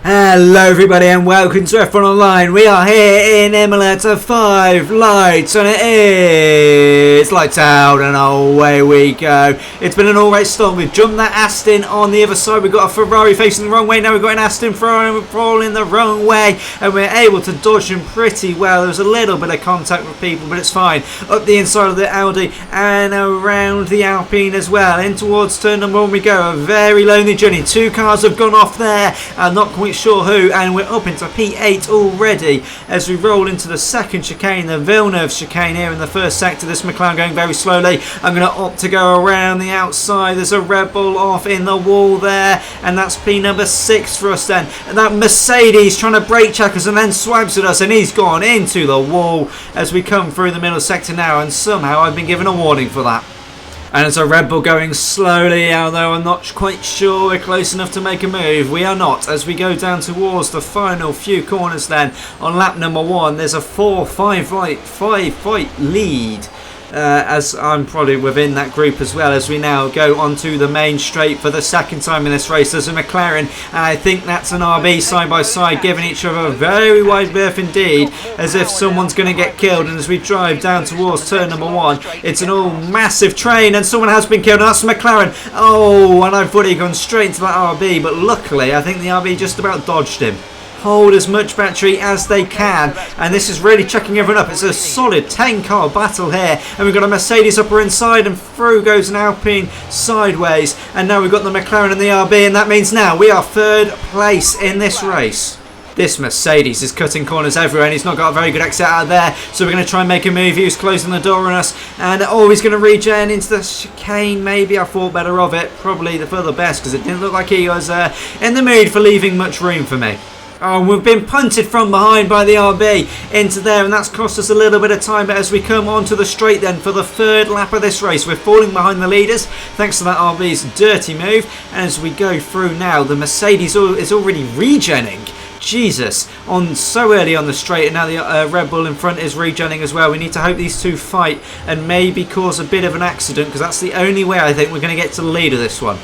Hello everybody and welcome to F1 Online. We are here in Imola to 5 lights and it is lights out and away we go. It's been an alright start. We've jumped that Aston on the other side. We've got a Ferrari facing the wrong way. Now we've got an Aston falling the wrong way and we're able to dodge them pretty well. There was a little bit of contact with people but it's fine. Up the inside of the Audi and around the Alpine as well. In towards turn number 1 we go. A very lonely journey. 2 cars have gone off there. I'm not quite sure who, and we're up into P8 already as we roll into the second chicane, the Villeneuve chicane here in the first sector. This McLaren going very slowly. I'm going to opt to go around the outside. There's a Red Bull off in the wall there, and that's P number 6 for us then. And that Mercedes trying to brake check us and then swipes at us, and he's gone into the wall as we come through the middle sector now, and somehow I've been given a warning for that. And it's a Red Bull going slowly, although I'm not quite sure we're close enough to make a move. We are not. As we go down towards the final few corners then, on lap number 1, there's a 5 fight lead. As I'm probably within that group as well, as we now go onto the main straight for the second time in this race. There's a McLaren and I think that's an RB side by side, giving each other a very wide berth indeed, as if someone's going to get killed. And as we drive down towards turn number 1, it's an all massive train and someone has been killed, and that's McLaren. Oh, and I've already gone straight into that RB, but luckily I think the RB just about dodged him. Hold as much battery as they can, and this is really checking everyone up. It's a solid 10-car battle here, and we've got a Mercedes upper inside, and through goes an Alpine sideways, and now we've got the McLaren and the RB, and that means now we are 3rd place in this race. This Mercedes is cutting corners everywhere and he's not got a very good exit out of there, so we're going to try and make a move. He was closing the door on us, and he's going to regen into the chicane. Maybe I thought better of it, probably for the best, because it didn't look like he was in the mood for leaving much room for me. Oh, we've been punted from behind by the RB into there, and that's cost us a little bit of time. But as we come onto the straight then for the 3rd lap of this race, we're falling behind the leaders thanks to that RB's dirty move. And as we go through now, the Mercedes is already regenning. Jesus, on so early on the straight, and now the Red Bull in front is regenning as well. We need to hope these two fight and maybe cause a bit of an accident, because that's the only way I think we're going to get to the lead of this one.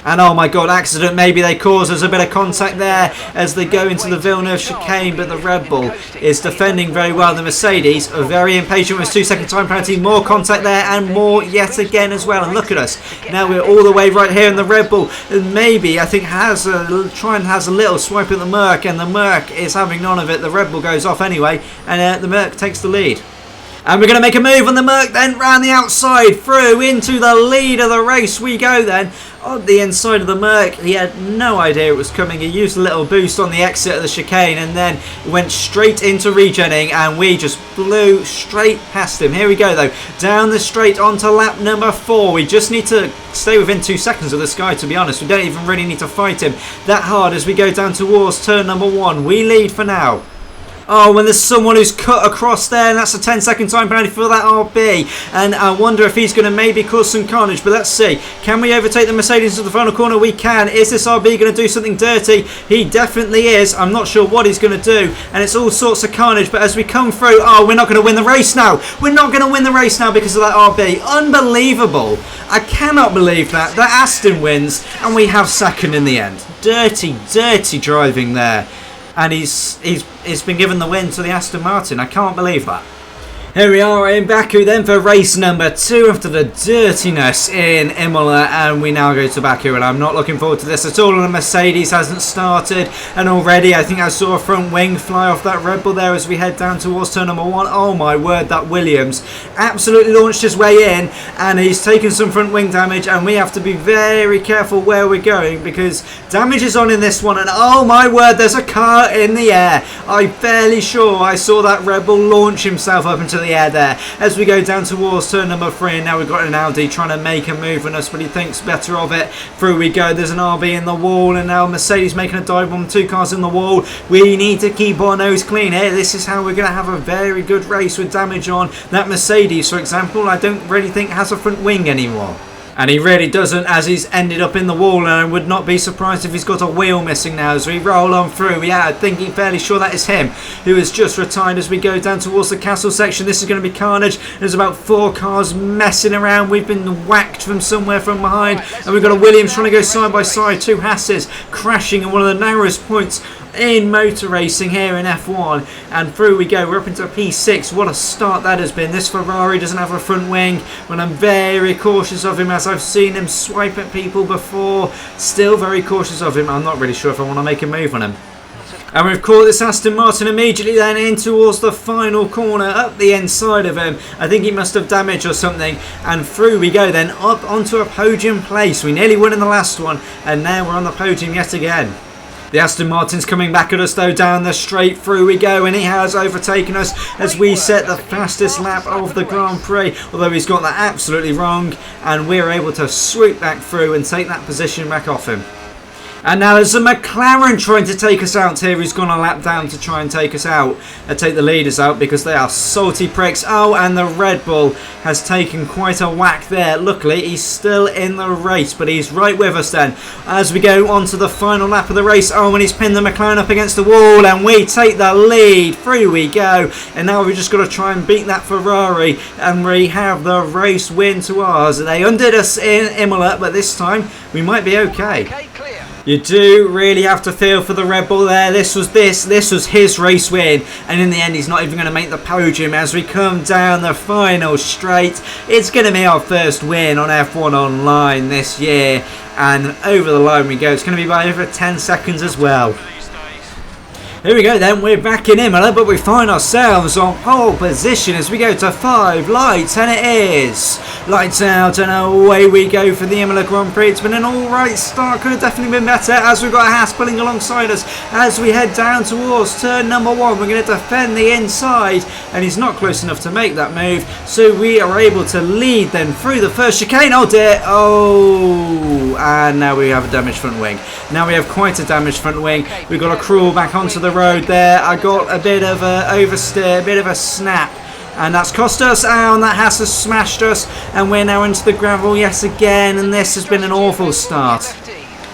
And oh my god, accident, maybe they cause us a bit of contact there as they go into the Villeneuve chicane, but the Red Bull is defending very well. The Mercedes are very impatient with 2-second time penalty, more contact there and more yet again as well. And look at us, now we're all the way right here in the Red Bull, and maybe I think has a little swipe at the Merc, and the Merc is having none of it. The Red Bull goes off anyway, and the Merc takes the lead. And we're going to make a move on the Merc then, round the outside, through into the lead of the race we go then. On the inside of the Merc, he had no idea it was coming. He used a little boost on the exit of the chicane and then went straight into regenning, and we just blew straight past him. Here we go though, down the straight onto lap number 4. We just need to stay within 2 seconds of this guy, to be honest. We don't even really need to fight him that hard as we go down towards turn number 1. We lead for now. Oh, when there's someone who's cut across there, and that's a 10-second time penalty for that RB. And I wonder if he's going to maybe cause some carnage. But let's see. Can we overtake the Mercedes to the final corner? We can. Is this RB going to do something dirty? He definitely is. I'm not sure what he's going to do. And it's all sorts of carnage. But as we come through, oh, we're not going to win the race now. We're not going to win the race now because of that RB. Unbelievable. I cannot believe that. That Aston wins, and we have 2nd in the end. Dirty, dirty driving there. And he's been given the win to the Aston Martin. I can't believe that. Here we are in Baku then for race number 2 after the dirtiness in Imola, and we now go to Baku, and I'm not looking forward to this at all. And the Mercedes hasn't started, and already I think I saw a front wing fly off that Red Bull there as we head down towards turn number 1. Oh my word, that Williams absolutely launched his way in, and he's taken some front wing damage, and we have to be very careful where we're going because damage is on in this one. And oh my word, there's a car in the air. I'm fairly sure I saw that Red Bull launch himself up into the air there as we go down towards turn number 3, and now we've got an Audi trying to make a move on us, but he thinks better of it. Through we go. There's an RB in the wall, and now Mercedes making a dive on 2 cars in the wall. We need to keep our nose clean here. This is how we're going to have a very good race with damage on. That Mercedes, for example, I don't really think has a front wing anymore. And he really doesn't, as he's ended up in the wall, and I would not be surprised if he's got a wheel missing now as we roll on through. Yeah, I'm thinking fairly sure that is him who has just retired as we go down towards the castle section. This is going to be carnage. There's about 4 cars messing around. We've been whacked from somewhere from behind, and we've got a Williams trying to go side by side. 2 Hasses crashing in one of the narrowest points in motor racing here in F1, and through we go. We're up into P6. What a start that has been. This Ferrari doesn't have a front wing, but I'm very cautious of him as I've seen him swipe at people before. Still very cautious of him. I'm not really sure if I want to make a move on him. And we've caught this Aston Martin immediately then in towards the final corner, up the inside of him. I think he must have damage or something. And through we go then, up onto a podium place. We nearly won in the last one, and now we're on the podium yet again. The Aston Martin's coming back at us though, down the straight. Through we go, and he has overtaken us as we set the fastest lap of the Grand Prix, although he's got that absolutely wrong, and we're able to swoop back through and take that position back off him. And now there's a McLaren trying to take us out here. He's gone a lap down to try and take us out. Take the leaders out because they are salty pricks. Oh, and the Red Bull has taken quite a whack there. Luckily, he's still in the race, but he's right with us then as we go on to the final lap of the race. Oh, and he's pinned the McLaren up against the wall, and we take the lead. Through we go. And now we've just got to try and beat that Ferrari, and we have the race win to ours. They undid us in Imola, but this time we might be okay. You do really have to feel for the Red Bull there. This was his race win, and in the end he's not even going to make the podium as we come down the final straight. It's going to be our first win on F1 Online this year, and over the line we go. It's going to be by over 10 seconds as well. Here we go then, we're back in Imola, but we find ourselves on pole position as we go to 5 lights, and it is lights out, and away we go for the Imola Grand Prix. It's been an alright start, could have definitely been better, as we've got a Haas pulling alongside us as we head down towards turn number 1. We're going to defend the inside, and he's not close enough to make that move, so we are able to lead then through the first chicane. Oh dear, oh, and now we have a damaged front wing. Now we have quite a damaged front wing. We've got to crawl back onto the road there. I got a bit of a oversteer, a bit of a snap, and that's cost us. And that has smashed us, and we're now into the gravel yet again, and this has been an awful start.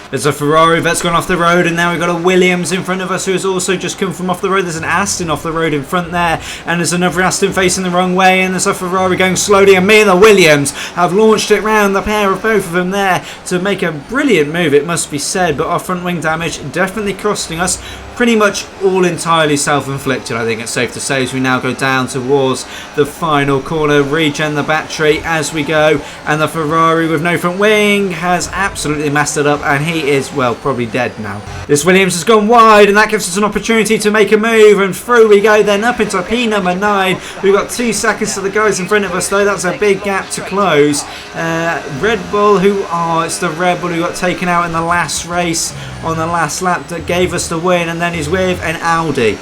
There's a Ferrari that's gone off the road, and now we've got a Williams in front of us who has also just come from off the road. There's an Aston off the road in front there, and there's another Aston facing the wrong way, and there's a Ferrari going slowly, and me and the Williams have launched it round the pair of both of them there to make a brilliant move, it must be said, but our front wing damage definitely costing us. Pretty much all entirely self-inflicted, I think it's safe to say, as we now go down towards the final corner, regen the battery as we go, and the Ferrari with no front wing has absolutely messed it up, and he is, well, probably dead now. This Williams has gone wide, and that gives us an opportunity to make a move, and through we go then up into P number 9. We've got 2 seconds to the guys in front of us though. That's a big gap to close. Red Bull, it's the Red Bull who got taken out in the last race on the last lap that gave us the win, and then he's with an Audi.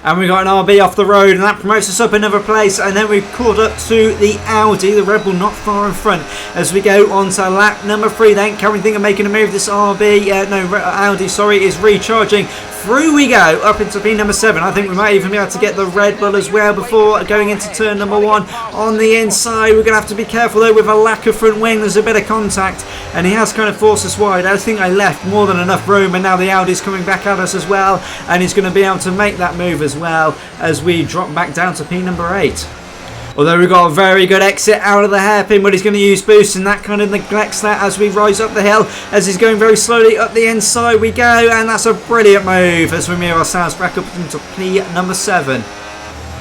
And we got an RB off the road, and that promotes us up another place, and then we've caught up to the Audi, the Red Bull not far in front, as we go on to lap number 3 then. Can we think of making a move? This Audi, sorry, is recharging. Through we go, up into P number 7. I think we might even be able to get the Red Bull as well before going into turn number 1 on the inside. We're going to have to be careful though with a lack of front wing. There's a bit of contact, and he has kind of forced us wide. I think I left more than enough room, and now the Audi's coming back at us as well, and he's going to be able to make that move as well as we drop back down to P number 8. Although we've got a very good exit out of the hairpin, but he's going to use boost, and that kind of neglects that as we rise up the hill, as he's going very slowly up the inside we go, and that's a brilliant move as we move ourselves back up into P number 7.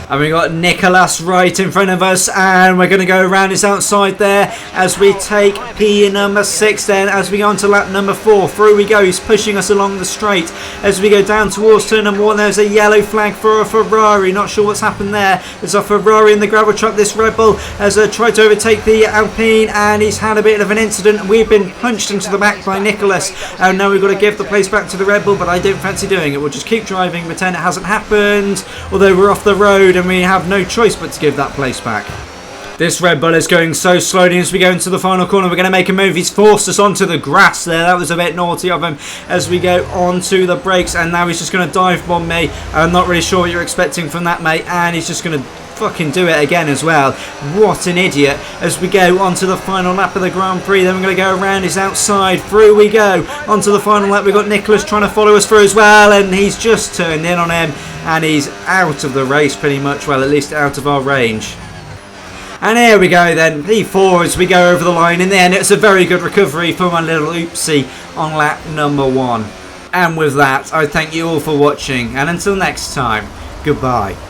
And we got Nicholas right in front of us, and we're going to go around his outside there as we take P number 6 then, as we go on to lap number 4. Through we go, he's pushing us along the straight as we go down towards turn number 1. There's a yellow flag for a Ferrari, not sure what's happened there. There's a Ferrari in the gravel truck. This Red Bull has tried to overtake the Alpine, and he's had a bit of an incident. We've been punched into the back by Nicholas, and now we've got to give the place back to the Red Bull, but I don't fancy doing it. We'll just keep driving, pretend it hasn't happened, although we're off the road and we have no choice but to give that place back. This Red Bull is going so slowly as we go into the final corner. We're going to make a move. He's forced us onto the grass there. That was a bit naughty of him as we go onto the brakes, and now he's just going to dive bomb me. I'm not really sure what you're expecting from that, mate, and he's just going to fucking do it again as well. What an idiot. As we go onto the final lap of the Grand Prix, then we're going to go around his outside. Through we go onto the final lap. We've got Nicholas trying to follow us through as well, and he's just turned in on him, and he's out of the race pretty much. Well, at least out of our range. And here we go then, P4 as we go over the line in the end. It's a very good recovery for my little oopsie on lap number 1. And with that, I thank you all for watching, and until next time, goodbye.